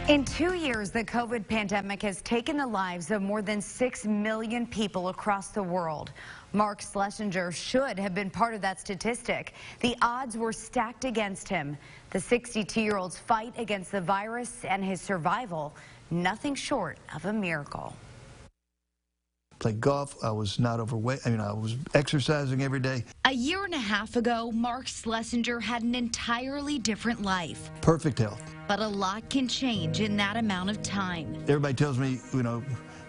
In 2 years, the COVID pandemic has taken the lives of more than 6 million people across the world. Mark Schlesinger should have been part of that statistic. The odds were stacked against him. The 62-year-old's fight against the virus and his survival, nothing short of a miracle. Played golf. I was not overweight. I was exercising every day. A year and a half ago, Mark Schlesinger had an entirely different life. Perfect health. But a lot can change in that amount of time. Everybody tells me,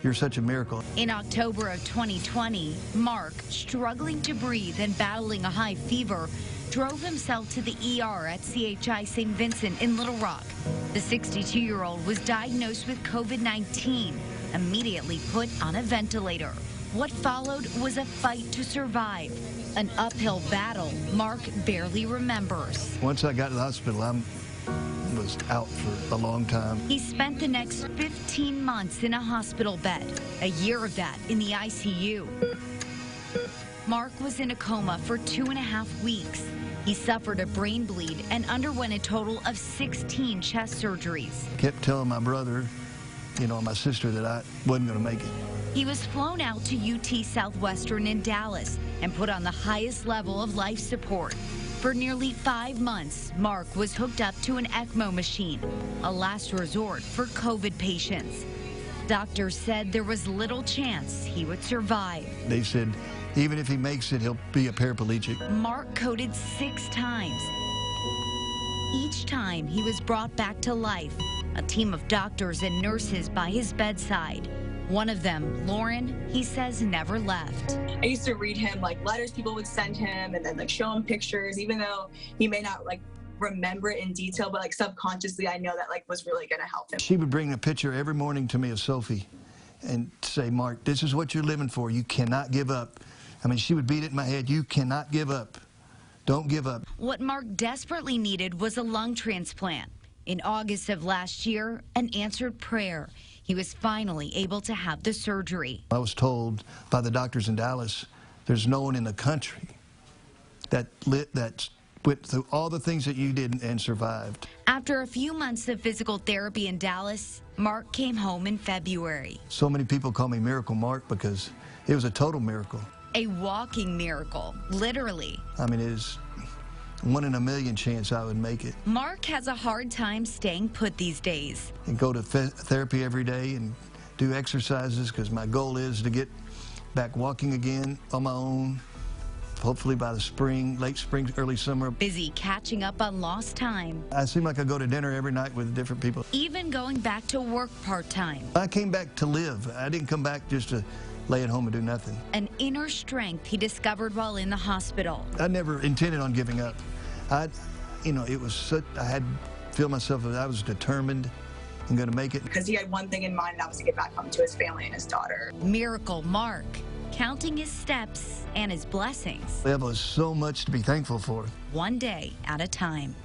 you're such a miracle. In October of 2020, Mark, struggling to breathe and battling a high fever, drove himself to the ER at CHI St. Vincent in Little Rock. The 62-year-old was diagnosed with COVID-19, immediately put on a ventilator. What followed was a fight to survive, an uphill battle Mark barely remembers. Once I got to the hospital, I was out for a long time. He spent the next 15 months in a hospital bed, a year of that in the ICU. Mark was in a coma for 2.5 weeks. He suffered a brain bleed and underwent a total of 16 chest surgeries. I kept telling my brother, my sister, that I wasn't going to make it. He was flown out to UT Southwestern in Dallas and put on the highest level of life support. For nearly 5 months, Mark was hooked up to an ECMO machine, a last resort for COVID patients. Doctors said there was little chance he would survive. They said, even if he makes it, he'll be a paraplegic. Mark coded 6 times. Each time he was brought back to life, a team of doctors and nurses by his bedside. One of them, Lauren, he says never left. I used to read him letters people would send him and then show him pictures, even though he may not remember it in detail, but subconsciously I know that was really gonna help him. She would bring a picture every morning to me of Sophie and say, Mark, this is what you're living for. You cannot give up. She would beat it in my head. You cannot give up. Don't give up. What Mark desperately needed was a lung transplant. In August of last year, an answered prayer. He was finally able to have the surgery. I was told by the doctors in Dallas, there's no one in the country that went through all the things that you did and survived. After a few months of physical therapy in Dallas, Mark came home in February. So many people call me Miracle Mark because it was a total miracle. A walking miracle, literally. It is 1 in a million chance I would make it. Mark has a hard time staying put these days. And go to therapy every day and do exercises because my goal is to get back walking again on my own, hopefully by the spring, late spring, early summer. Busy catching up on lost time. I seem like I go to dinner every night with different people. Even going back to work part-time. I came back to live. I didn't come back just to lay at home and do nothing. An inner strength he discovered while in the hospital. I never intended on giving up. It was I had to feel myself that I was determined and going to make it. Because he had one thing in mind, and that was to get back home to his family and his daughter. Miracle Mark, counting his steps and his blessings. There was so much to be thankful for. One day at a time.